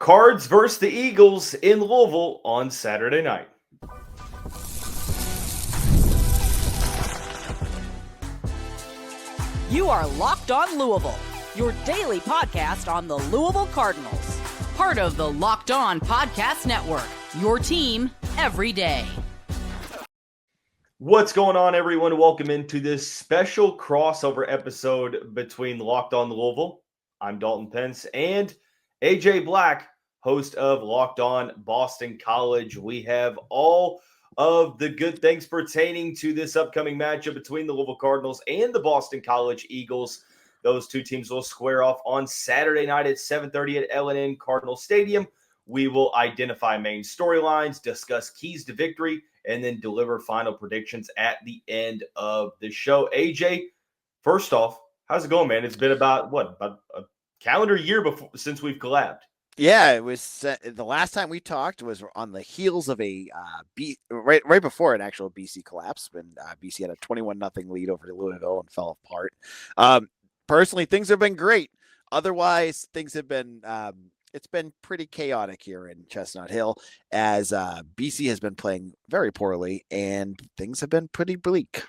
Cards versus the Eagles in Louisville on Saturday night. You are Locked On Louisville, your daily podcast on the Louisville Cardinals. Part of the Locked On Podcast Network, your team every day. What's going on, everyone? Welcome into this special crossover episode between Locked On Louisville. I'm Dalton Pence and AJ Black, host of Locked On Boston College. We have all of the good things pertaining to this upcoming matchup between the Louisville Cardinals and the Boston College Eagles. Those two teams will square off on Saturday night at 7:30 at L&N Cardinal Stadium. We will identify main storylines, discuss keys to victory, and then deliver final predictions at the end of the show. AJ, first off, how's it going, man? It's been about a calendar year since we've collabed. Yeah, it was the last time we talked was on the heels of a right before an actual BC collapse when BC had a 21-0 lead over to Louisville and fell apart. Personally, things have been great. Otherwise, things have been it's been pretty chaotic here in Chestnut Hill as BC has been playing very poorly and things have been pretty bleak.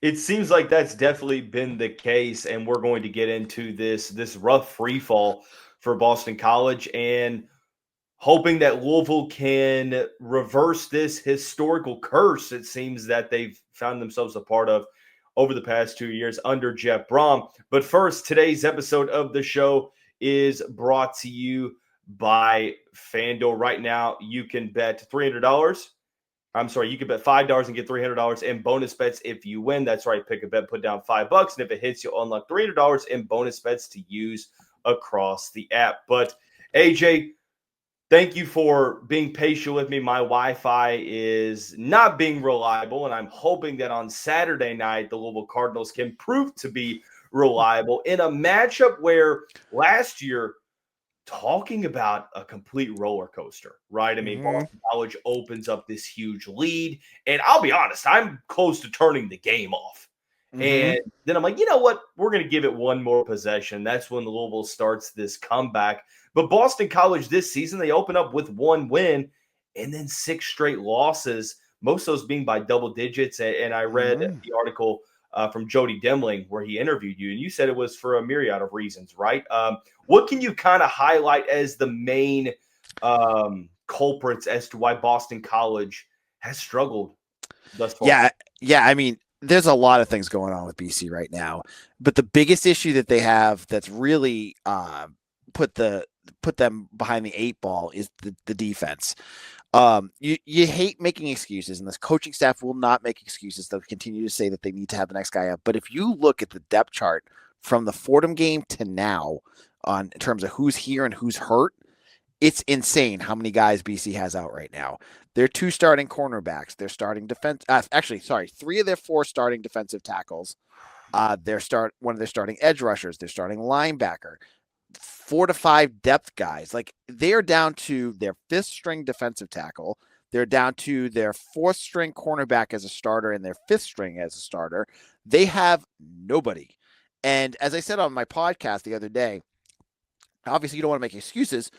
It seems like that's definitely been the case, and we're going to get into this rough free fall for Boston College and hoping that Louisville can reverse this historical curse it seems that they've found themselves a part of over the past 2 years under Jeff Brom. But first, today's episode of the show is brought to you by FanDuel. Right now, you can bet $300. I'm sorry, you can bet $5 and get $300 in bonus bets if you win. That's right, pick a bet, put down $5, and if it hits, you'll unlock $300 in bonus bets to use across the app. But AJ, thank you for being patient with me. My Wi-Fi is not being reliable, and I'm hoping that on Saturday night, the Louisville Cardinals can prove to be reliable in a matchup where last year, talking about a complete roller coaster, right? I mean, Boston College opens up this huge lead, and I'll be honest, I'm close to turning the game off. And then I'm like, you know what? We're going to give it one more possession. That's when Louisville starts this comeback. But Boston College this season, they open up with one win and then 6 straight losses, most of those being by double digits. And I read the article from Jody Demling where he interviewed you, and you said it was for a myriad of reasons, right? What can you kind of highlight as the main culprits as to why Boston College has struggled thus far? Yeah. I mean, there's a lot of things going on with BC right now, but the biggest issue that they have that's really put them behind the 8 ball is the defense. You hate making excuses, and this coaching staff will not make excuses. They'll continue to say that they need to have the next guy up. But if you look at the depth chart from the Fordham game to now in terms of who's here and who's hurt, it's insane how many guys BC has out right now. They're 2 starting cornerbacks. They're starting defense. 3 of their 4 starting defensive tackles. One of their starting edge rushers. They're starting linebacker. 4 to 5 depth guys. Like, they're down to their 5th string defensive tackle. They're down to their 4th string cornerback as a starter and their 5th string as a starter. They have nobody. And as I said on my podcast the other day, obviously you don't want to make excuses.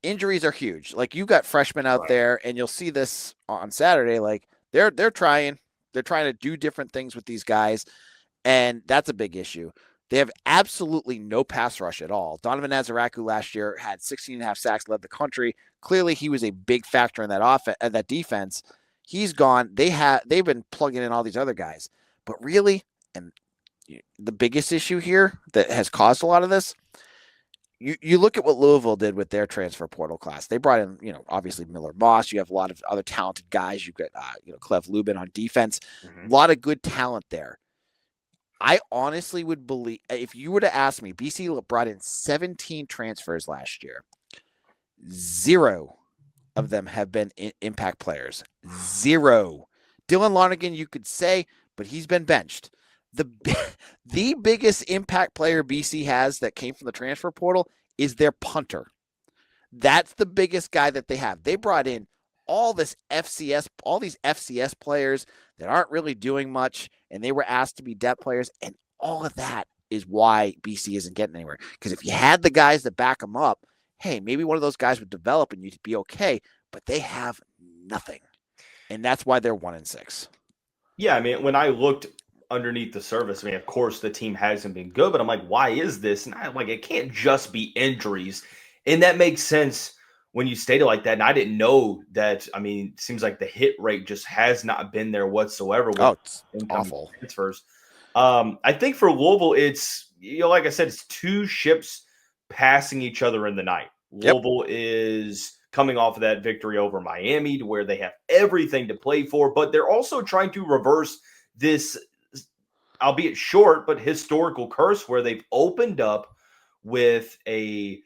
Injuries are huge. Like, you got freshmen out there, and you'll see this on Saturday. Like, they're trying to do different things with these guys, and that's a big issue. They have absolutely no pass rush at all. Donovan Nazaraku last year had 16.5 sacks, led the country. Clearly, he was a big factor in that defense. He's gone. They've been plugging in all these other guys, but really, and the biggest issue here that has caused a lot of this. You look at what Louisville did with their transfer portal class. They brought in, obviously Miller Moss. You have a lot of other talented guys. You've got, Clef Lubin on defense. A lot of good talent there. I honestly would believe, if you were to ask me, BC brought in 17 transfers last year. 0 of them have been impact players. 0. Dylan Lonergan, you could say, but he's been benched. The biggest impact player BC has that came from the transfer portal is their punter. That's the biggest guy that they have. They brought in all these FCS players that aren't really doing much, and they were asked to be depth players, and all of that is why BC isn't getting anywhere. Because if you had the guys that back them up, hey, maybe one of those guys would develop and you'd be okay, but they have nothing. And that's why they're 1-6. Yeah, I mean, when I looked underneath the surface, I mean, of course the team hasn't been good, but I'm like, why is this? And I'm like, it can't just be injuries. And that makes sense when you state it like that. And I didn't know that. I mean, it seems like the hit rate just has not been there whatsoever with It's incoming awful. transfers. I think for Louisville, it's, like I said, it's two ships passing each other in the night. Yep. Louisville is coming off of that victory over Miami to where they have everything to play for, but they're also trying to reverse this, albeit short, but historical curse where they've opened up with a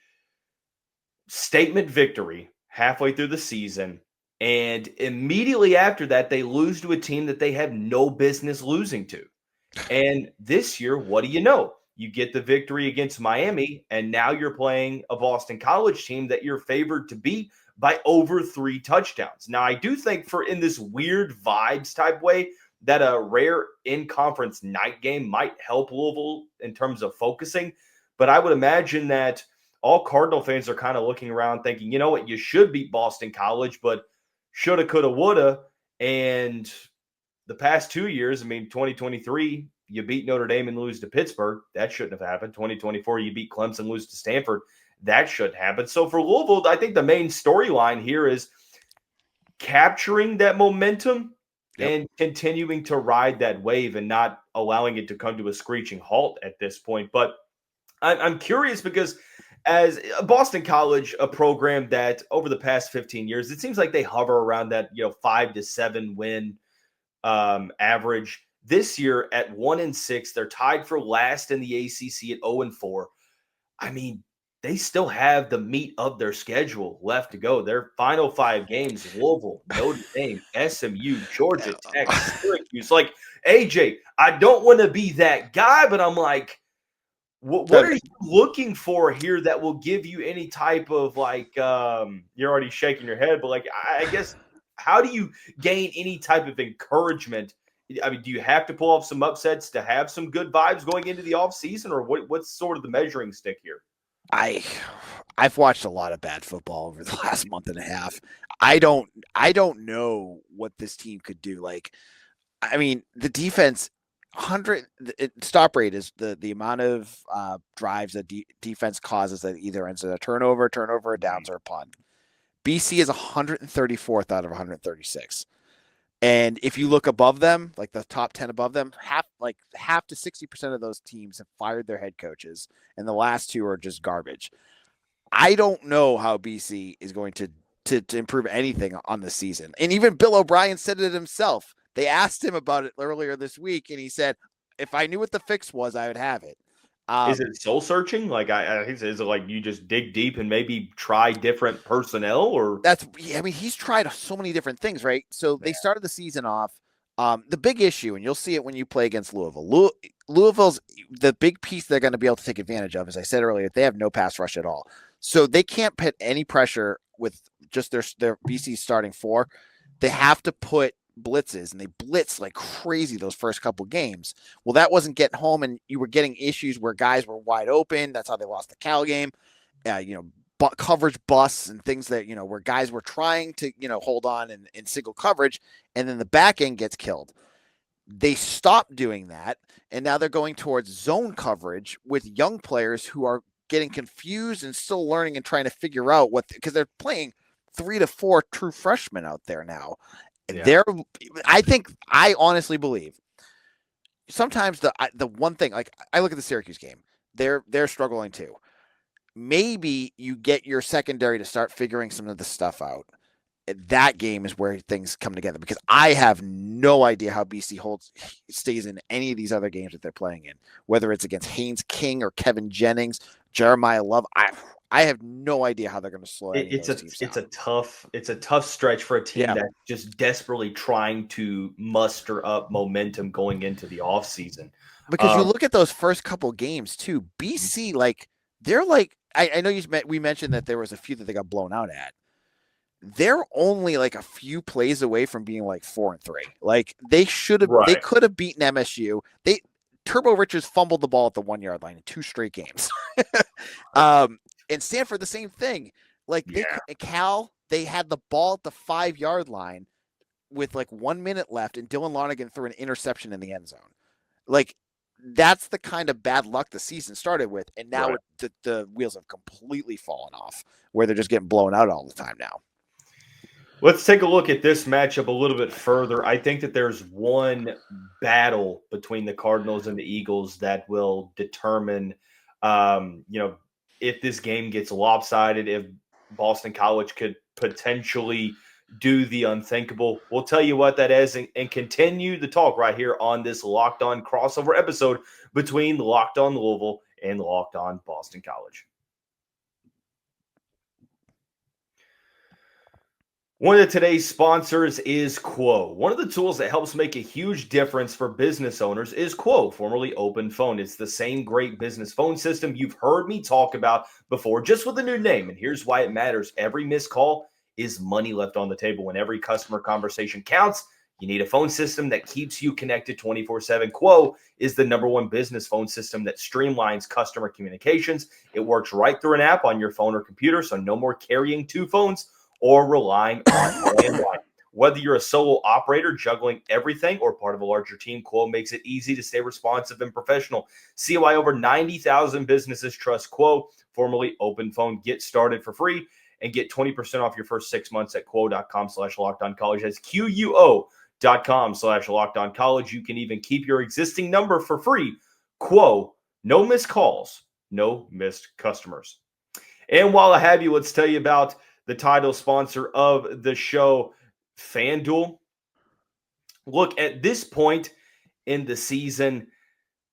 statement victory halfway through the season. And immediately after that, they lose to a team that they have no business losing to. And this year, what do you know? You get the victory against Miami, and now you're playing a Boston College team that you're favored to beat by over 3 touchdowns. Now, I do think for in this weird vibes type way that a rare in-conference night game might help Louisville in terms of focusing. But I would imagine that all Cardinal fans are kind of looking around thinking, you know what, you should beat Boston College, but shoulda, coulda, woulda. And the past 2 years, I mean, 2023, you beat Notre Dame and lose to Pittsburgh. That shouldn't have happened. 2024, you beat Clemson, lose to Stanford. That shouldn't happen. So for Louisville, I think the main storyline here is capturing that momentum and continuing to ride that wave and not allowing it to come to a screeching halt at this point. But I'm curious because as Boston College, a program that over the past 15 years, it seems like they hover around that 5 to 7 win average. This year at 1-6, they're tied for last in the ACC at 0-4. I mean, they still have the meat of their schedule left to go. Their final 5 games: Louisville, Notre Dame, SMU, Georgia Tech, Syracuse. Like, AJ, I don't want to be that guy, but I'm like, what are you looking for here that will give you any type of you're already shaking your head, but like, I guess, how do you gain any type of encouragement? I mean, do you have to pull off some upsets to have some good vibes going into the offseason, or what's sort of the measuring stick here? I've watched a lot of bad football over the last month and a half. I don't know what this team could do. Like, I mean, the defense, stop rate is the amount of drives that defense causes that either ends in a turnover, a downs, or a punt. BC is 134th out of 136. And if you look above them, like the top 10 above them, half to 60% of those teams have fired their head coaches, and the last 2 are just garbage. I don't know how BC is going to improve anything on the season. And even Bill O'Brien said it himself. They asked him about it earlier this week, and he said, if I knew what the fix was, I would have it. Is it soul searching? Like, is it like you just dig deep and maybe try different personnel, or I mean, he's tried so many different things, right? So they started the season off. The big issue, and you'll see it when you play against Louisville. Louisville's the big piece they're going to be able to take advantage of, as I said earlier, they have no pass rush at all. So they can't put any pressure with just their BC starting 4. They have to put blitzes, and they blitz like crazy those first couple games. Well, that wasn't getting home, and you were getting issues where guys were wide open. That's how they lost the Cal game. Coverage busts and things that, where guys were trying to, hold on in single coverage, and then the back end gets killed. They stopped doing that, and now they're going towards zone coverage with young players who are getting confused and still learning and trying to figure out because they're playing 3 to 4 true freshmen out there now. Yeah. I honestly believe sometimes the one thing, like I look at the Syracuse game, they're struggling too. Maybe you get your secondary to start figuring some of the stuff out. That game is where things come together, because I have no idea how BC stays in any of these other games that they're playing in, whether it's against Haynes King or Kevin Jennings, Jeremiah Love. I have no idea how they're going to slow any of those teams down. It's a tough stretch for a team that's just desperately trying to muster up momentum going into the offseason. Because you look at those first couple games too, BC, they're I know we mentioned that there was a few that they got blown out at. They're only like a few plays away from being like 4-3. Like they should have, They could have beaten MSU. Turbo Richards fumbled the ball at the 1 yard line in 2 straight games. And Stanford, the same thing. Like Yeah. they had the ball at the 5-yard line with like 1 minute left, and Dylan Lonergan threw an interception in the end zone. Like, that's the kind of bad luck the season started with, and now the wheels have completely fallen off, where they're just getting blown out all the time now. Let's take a look at this matchup a little bit further. I think that there's one battle between the Cardinals and the Eagles that will determine, if this game gets lopsided, if Boston College could potentially do the unthinkable. We'll tell you what that is and continue the talk right here on this Locked On crossover episode between the Locked On Louisville and the Locked On Boston College. One of today's sponsors is Quo. One of the tools that helps make a huge difference for business owners is Quo, formerly Open Phone. It's the same great business phone system you've heard me talk about before, just with a new name. And here's why it matters. Every missed call is money left on the table. When every customer conversation counts, you need a phone system that keeps you connected 24/7. Quo is the #1 business phone system that streamlines customer communications. It works right through an app on your phone or computer, so no more carrying 2 phones or relying on a landline. Whether you're a solo operator juggling everything or part of a larger team, Quo makes it easy to stay responsive and professional. See why over 90,000 businesses trust Quo, formerly Open Phone. Get started for free and get 20% off your first 6 months at quo.com/lockedoncollege. That's QUO.com/lockedoncollege. You can even keep your existing number for free. Quo, no missed calls, no missed customers. And while I have you, let's tell you about the title sponsor of the show, FanDuel. Look, at this point in the season,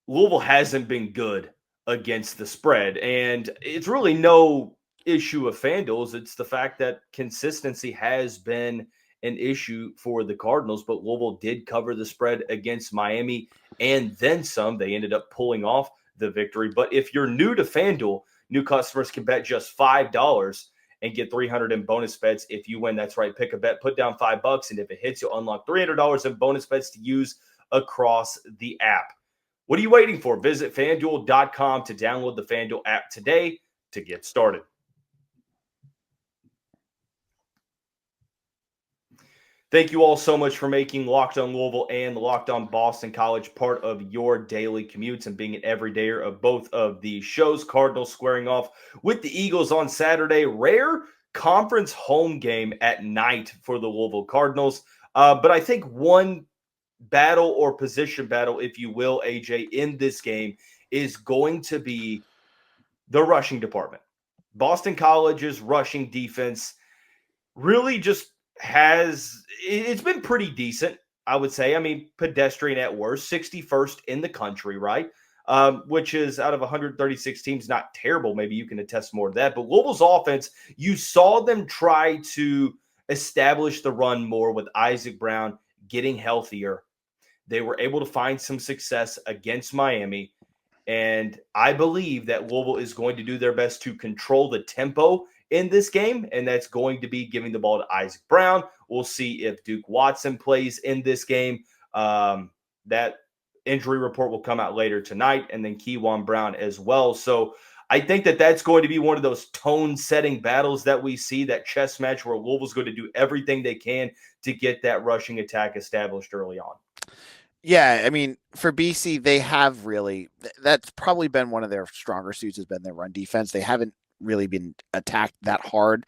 Louisville hasn't been good against the spread, and it's really no issue of FanDuel's. It's the fact that consistency has been an issue for the Cardinals, but Louisville did cover the spread against Miami and then some. They ended up pulling off the victory. But if you're new to FanDuel, new customers can bet just $5 and get $300 in bonus bets if you win. That's right. Pick a bet, put down $5, and if it hits, you'll unlock $300 in bonus bets to use across the app. What are you waiting for? Visit FanDuel.com to download the FanDuel app today to get started. Thank you all so much for making Locked On Louisville and the Locked On Boston College part of your daily commutes and being an everydayer of both of these shows. Cardinals squaring off with the Eagles on Saturday. Rare conference home game at night for the Louisville Cardinals. But I think one battle or position battle, if you will, AJ, in this game is going to be the rushing department. Boston College's rushing defense really just it's been pretty decent, I would say. I mean, pedestrian at worst, 61st in the country, right? Which is out of 136 teams, not terrible. Maybe you can attest more to that. But Louisville's offense, you saw them try to establish the run more with Isaac Brown getting healthier. They were able to find some success against Miami. And I believe that Louisville is going to do their best to control the tempo in this game, and that's going to be giving the ball to Isaac Brown. We'll see if Duke Watson plays in this game. That injury report will come out later tonight, and then Keywan Brown as well. So I think that that's going to be one of those tone-setting battles that we see, that chess match where Louisville's going to do everything they can to get that rushing attack established early on. Yeah, I mean, for BC, they have really – that's probably been one of their stronger suits, has been their run defense. They haven't really been attacked that hard.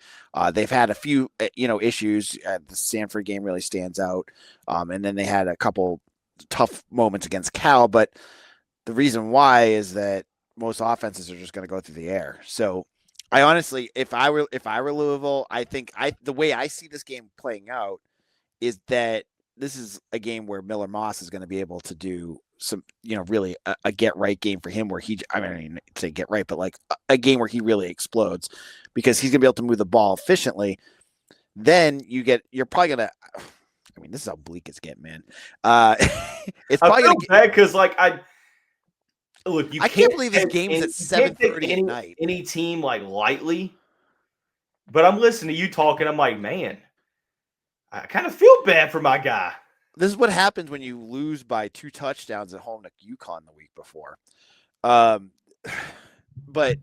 They've had a few, issues. The Stanford game really stands out. And then they had a couple tough moments against Cal. But the reason why is that most offenses are just going to go through the air. So I honestly, if I were Louisville, I think the way I see this game playing out is that this is a game where Miller Moss is going to be able to do some, really a get right game for him where say get right, but like a game where he really explodes because he's gonna be able to move the ball efficiently. Then you're probably gonna, this is how bleak it's getting, man. It's probably gonna get bad because I can't believe this game's at 7:30 at night. Any team like lightly, but I'm listening to you talking. I'm like, man, I kind of feel bad for my guy. This is what happens when you lose by 2 touchdowns at home to UConn the week before. But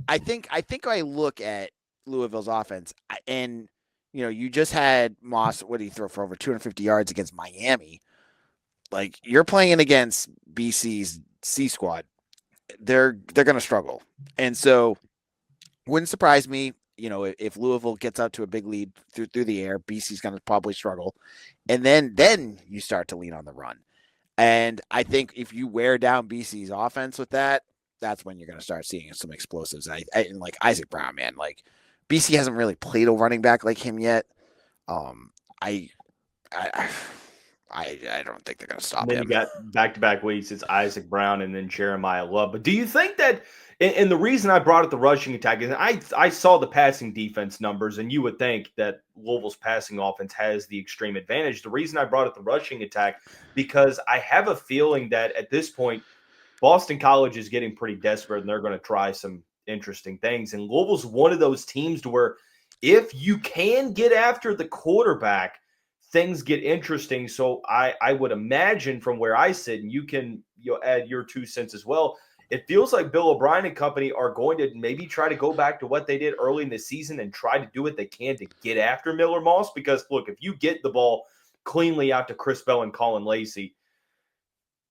I think I look at Louisville's offense, and you just had Moss. What did he throw for over 250 yards against Miami? Like, you're playing against BC's C squad. They're going to struggle, and so wouldn't surprise me. If Louisville gets out to a big lead through the air, BC's going to probably struggle, and then you start to lean on the run. And I think if you wear down BC's offense with that, that's when you're going to start seeing some explosives. And like Isaac Brown, man, like BC hasn't really played a running back like him yet. I, I, I don't think they're going to stop And then him. you got back-to-back weeks. It's Isaac Brown and then Jeremiah Love. But do you think that and the reason I brought up the rushing attack is I saw the passing defense numbers, and you would think that Louisville's passing offense has the extreme advantage. The reason I brought up the rushing attack, because I have a feeling that at this point, Boston College is getting pretty desperate, and they're going to try some interesting things. And Louisville's one of those teams to where if you can get after the quarterback, things get interesting. So I would imagine from where I sit, and you can add your 2 cents as well. It feels like Bill O'Brien and company are going to maybe try to go back to what they did early in the season and try to do what they can to get after Miller Moss. Because look, if you get the ball cleanly out to Chris Bell and Colin Lacey,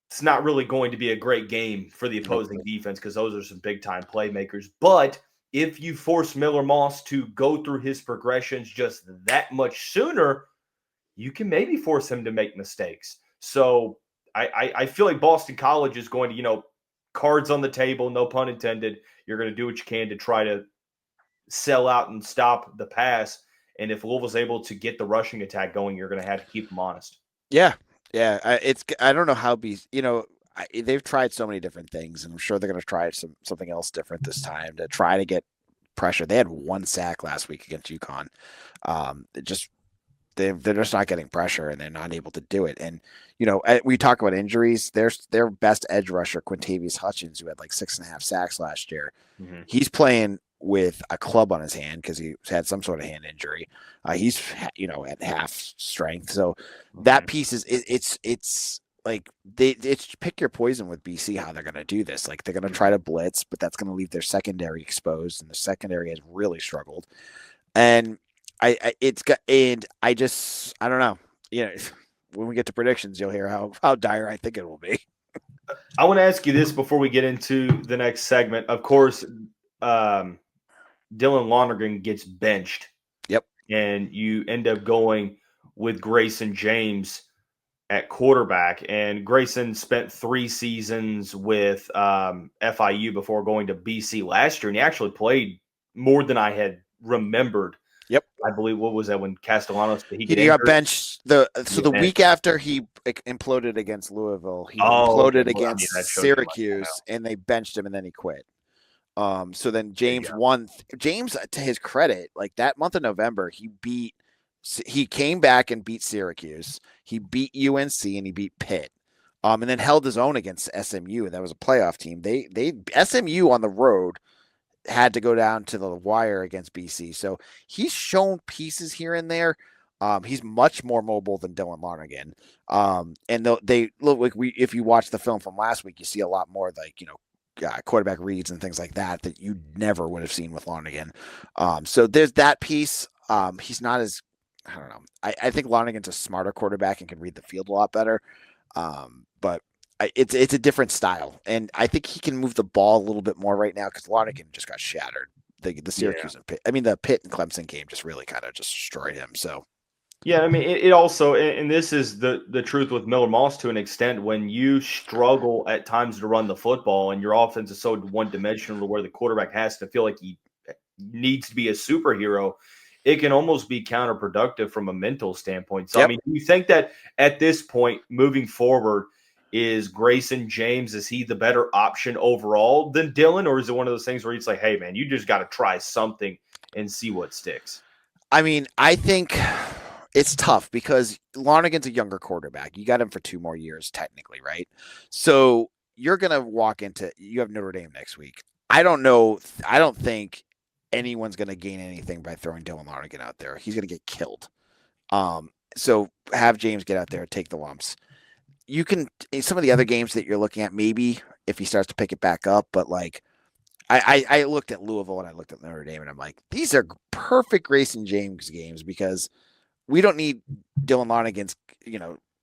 it's not really going to be a great game for the opposing defense because those are some big-time playmakers. But if you force Miller Moss to go through his progressions just that much sooner, you can maybe force him to make mistakes. So I feel like Boston College is going to, cards on the table, no pun intended. You're going to do what you can to try to sell out and stop the pass. And if Louisville's able to get the rushing attack going, you're going to have to keep them honest. Yeah. Yeah. I don't know how they've tried so many different things, and I'm sure they're going to try something else different this time to try to get pressure. They had 1 sack last week against UConn. They're just not getting pressure, and they're not able to do it. And we talk about injuries. Their best edge rusher, Quintavious Hutchins, who had like 6.5 sacks last year. Mm-hmm. He's playing with a club on his hand because he had some sort of hand injury. He's at half strength. So that piece is it's like it's pick your poison with BC how they're going to do this. Like, they're going to try to blitz, but that's going to leave their secondary exposed, and the secondary has really struggled. And I don't know. When we get to predictions, you'll hear how dire I think it will be. I want to ask you this before we get into the next segment. Of course, Dylan Lonergan gets benched. Yep. And you end up going with Grayson James at quarterback. And Grayson spent 3 seasons with FIU before going to BC last year. And he actually played more than I had remembered. Yep. I believe, what was that when Castellanos he got benched the week after he imploded against Louisville. He imploded against Syracuse, and they benched him, and then he quit. So then James won. James, to his credit, like that month of November, he came back and beat Syracuse. He beat UNC and he beat Pitt. And then held his own against SMU. That was a playoff team. They SMU on the road had to go down to the wire against BC. So he's shown pieces here and there. He's much more mobile than Dylan Lonergan. And they look like if you watch the film from last week, you see a lot more like, quarterback reads and things like that you never would have seen with Lonergan. So there's that piece. He's not as, I don't know. I think Lonergan's a smarter quarterback and can read the field a lot better. But it's a different style, and I think he can move the ball a little bit more right now because Lonergan just got shattered. The Syracuse and Pitt. I mean, the Pitt and Clemson game just really kind of just destroyed him. So, yeah, I mean, it also, and this is the truth with Miller Moss to an extent, when you struggle at times to run the football and your offense is so one-dimensional to where the quarterback has to feel like he needs to be a superhero, it can almost be counterproductive from a mental standpoint. So, I mean, do you think that at this point, moving forward, is Grayson James, is he the better option overall than Dylan? Or is it one of those things where it's like, hey, man, you just got to try something and see what sticks? I mean, I think it's tough because Lonergan's a younger quarterback. You got him for 2 more years, technically, right? So you're going to you have Notre Dame next week. I don't know. I don't think anyone's going to gain anything by throwing Dylan Lonergan out there. He's going to get killed. So have James get out there and take the lumps. You can, in some of the other games that you're looking at, maybe if he starts to pick it back up, but like I looked at Louisville and I looked at Notre Dame and I'm like, these are perfect Grayson James games because we don't need Dylan Lonigan's,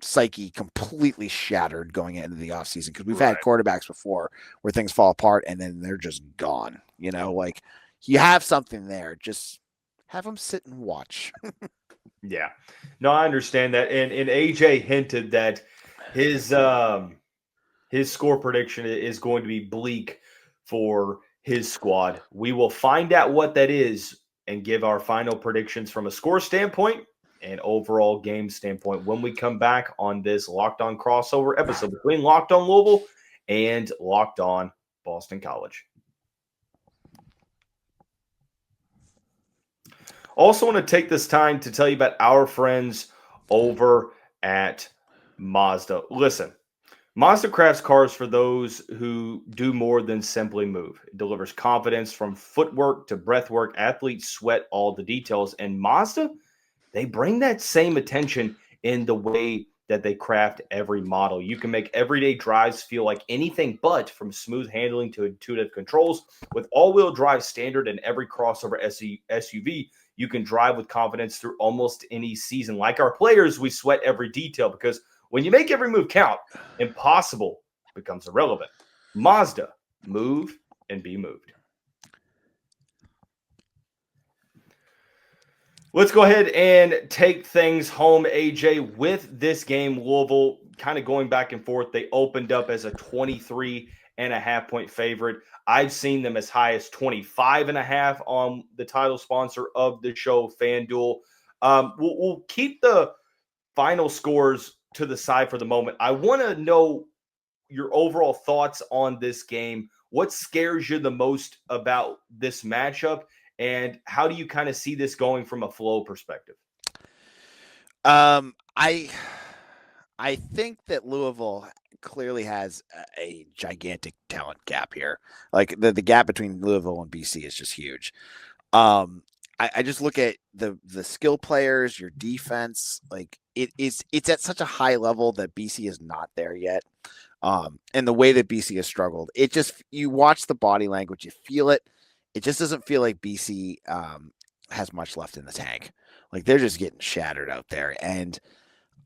psyche completely shattered going into the offseason because we've had quarterbacks before where things fall apart and then they're just gone. Like you have something there, just have them sit and watch. Yeah. No, I understand that. And AJ hinted that his score prediction is going to be bleak for his squad. We will find out what that is and give our final predictions from a score standpoint and overall game standpoint when we come back on this Locked On crossover episode between Locked On Louisville and Locked On Boston College. Also want to take this time to tell you about our friends over at Mazda. Listen, Mazda crafts cars for those who do more than simply move. It delivers confidence from footwork to breathwork. Athletes sweat all the details. And Mazda, they bring that same attention in the way that they craft every model. You can make everyday drives feel like anything but, from smooth handling to intuitive controls. With all-wheel drive standard in every crossover SUV, you can drive with confidence through almost any season. Like our players, we sweat every detail because when you make every move count, impossible becomes irrelevant. Mazda, move and be moved. Let's go ahead and take things home, AJ, with this game. Louisville kind of going back and forth. They opened up as a 23.5-point favorite. I've seen them as high as 25.5 on the title sponsor of the show, FanDuel. We'll keep the final scores to the side for the moment. I want to know your overall thoughts on this game. What scares you the most about this matchup? And how do you kind of see this going from a flow perspective? I think that Louisville clearly has a gigantic talent gap here. Like the gap between Louisville and BC is just huge. I just look at the skill players, your defense, like it's at such a high level that BC is not there yet. And the way that BC has struggled, you watch the body language, you feel it. It just doesn't feel like BC has much left in the tank. Like they're just getting shattered out there. And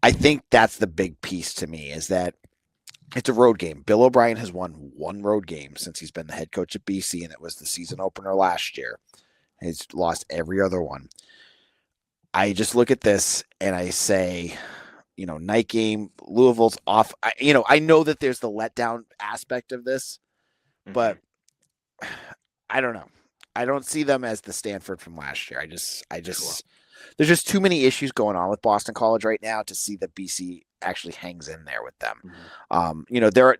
I think that's the big piece to me is that it's a road game. Bill O'Brien has won one road game since he's been the head coach at BC, and it was the season opener last year. He's lost every other one. I just look at this and I say, night game, Louisville's off. I know that there's the letdown aspect of this, but I don't know. I don't see them as the Stanford from last year. There's just too many issues going on with Boston College right now to see that BC actually hangs in there with them.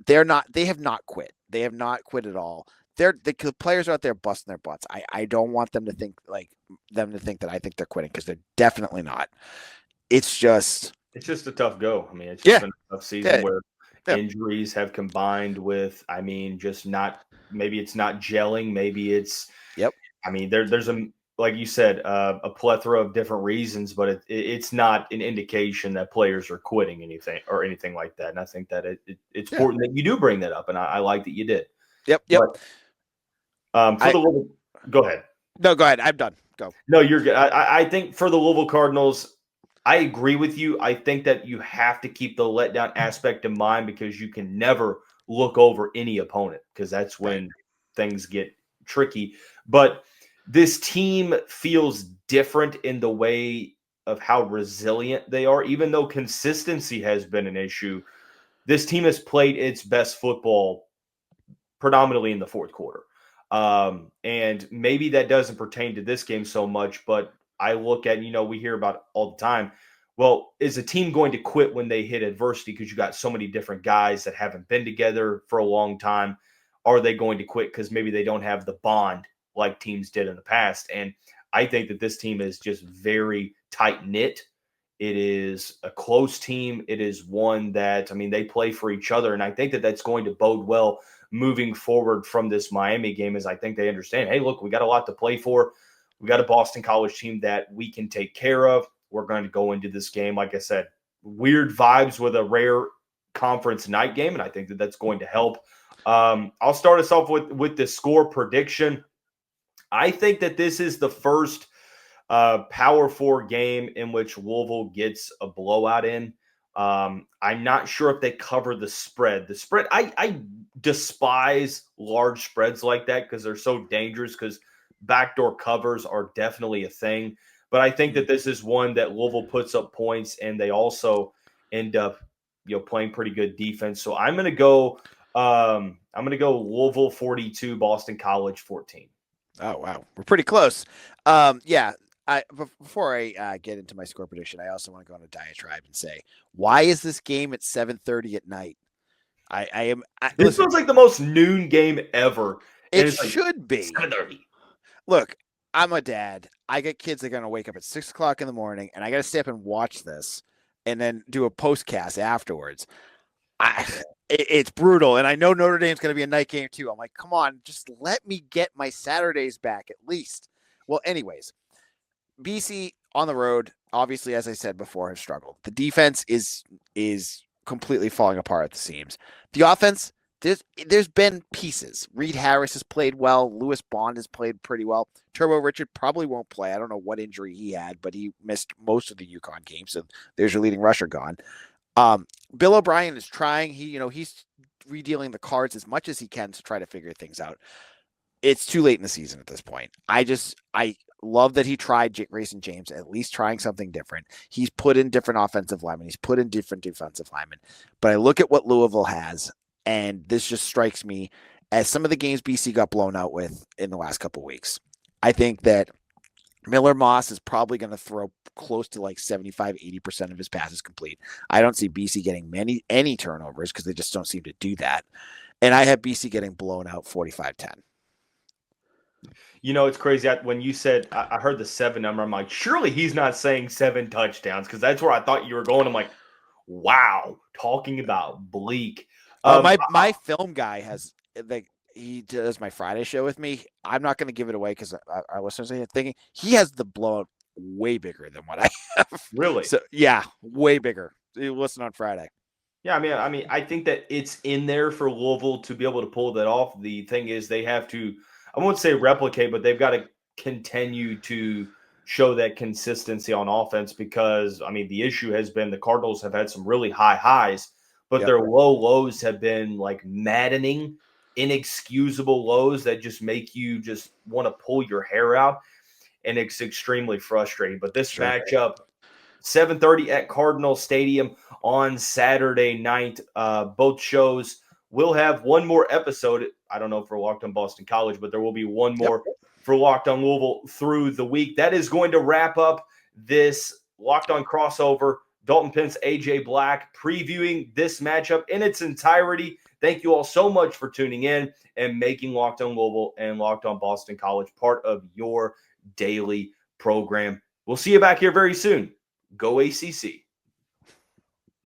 They have not quit. They have not quit at all. The players are out there busting their butts. I don't want them to think that I think they're quitting because they're definitely not. It's just a tough go. I mean, it's just been a tough season where injuries have combined with, maybe it's not gelling. Maybe it's, I mean, there's like you said, a plethora of different reasons, but it's not an indication that players are quitting anything like that. And I think that it's important that you do bring that up. And I like that you did. Yep. But, go ahead. No, go ahead. I'm done. Go. No, you're good. I think for the Louisville Cardinals, I agree with you. I think that you have to keep the letdown aspect in mind because you can never look over any opponent because that's when things get tricky. But this team feels different in the way of how resilient they are. Even though consistency has been an issue, this team has played its best football predominantly in the fourth quarter. And maybe that doesn't pertain to this game so much, but I look at, we hear about all the time. Well, is a team going to quit when they hit adversity because you got so many different guys that haven't been together for a long time? Are they going to quit because maybe they don't have the bond like teams did in the past? And I think that this team is just very tight-knit. It is a close team. It is one that, they play for each other. And I think that that's going to bode well moving forward from this Miami game, as I think they understand, hey, look, we got a lot to play for. We got a Boston College team that we can take care of. We're going to go into this game, like I said, weird vibes with a rare conference night game, and I think that that's going to help I'll start us off with the score prediction. I think that this is the first Power 4 game in which Louisville gets a blowout in. I'm not sure if they cover the spread. The spread, I despise large spreads like that because they're so dangerous, because backdoor covers are definitely a thing. But I think that this is one that Louisville puts up points, and they also end up, playing pretty good defense. So I'm going to go. I'm going to go Louisville 42, Boston College 14. Oh wow, we're pretty close. Yeah. Before I get into my score prediction, I also want to go on a diatribe and say, why is this game at 7:30 at night? This feels like the most noon game ever. It should be 7:30. Look, I'm a dad. I get kids that are gonna wake up at 6 o'clock in the morning, and I got to stay up and watch this, and then do a postcast afterwards. It's brutal, and I know Notre Dame's going to be a night game too. I'm like, come on, just let me get my Saturdays back at least. Well, anyways, BC on the road, obviously, as I said before, has struggled. The defense is completely falling apart at the seams. The offense, there's been pieces. Reed Harris has played well. Lewis Bond has played pretty well. Turbo Richard probably won't play. I don't know what injury he had, but he missed most of the UConn game, so there's your leading rusher gone. Bill O'Brien is trying. He's redealing the cards as much as he can to try to figure things out. It's too late in the season at this point. I love that he tried Grayson James, at least trying something different. He's put in different offensive linemen. He's put in different defensive linemen. But I look at what Louisville has, and this just strikes me as some of the games BC got blown out with in the last couple of weeks. I think that Miller Moss is probably going to throw close to like 75-80% of his passes complete. I don't see BC getting any turnovers because they just don't seem to do that. And I have BC getting blown out 45-10. It's crazy. When you said, I heard the 7 number, I'm like, surely he's not saying 7 touchdowns, because that's where I thought you were going. I'm like, wow, talking about bleak. My film guy has, he does my Friday show with me. I'm not going to give it away because our listeners are thinking he has the blowout way bigger than what I have. Really? So yeah, way bigger. You listen on Friday. Yeah, I mean, I think that it's in there for Louisville to be able to pull that off. The thing is, they have to, I won't say replicate, but they've got to continue to show that consistency on offense, because, I mean, the issue has been the Cardinals have had some really high highs, but their low lows have been like maddening, inexcusable lows that just make you just want to pull your hair out, and it's extremely frustrating. But this matchup, 7:30 at Cardinal Stadium on Saturday night. Both shows will have one more episode. I don't know for Locked On Boston College, but there will be one more for Locked On Louisville through the week. That is going to wrap up this Locked On crossover. Dalton, Pence, AJ Black previewing this matchup in its entirety. Thank you all so much for tuning in and making Locked On Louisville and Locked On Boston College part of your daily program. We'll see you back here very soon. Go ACC.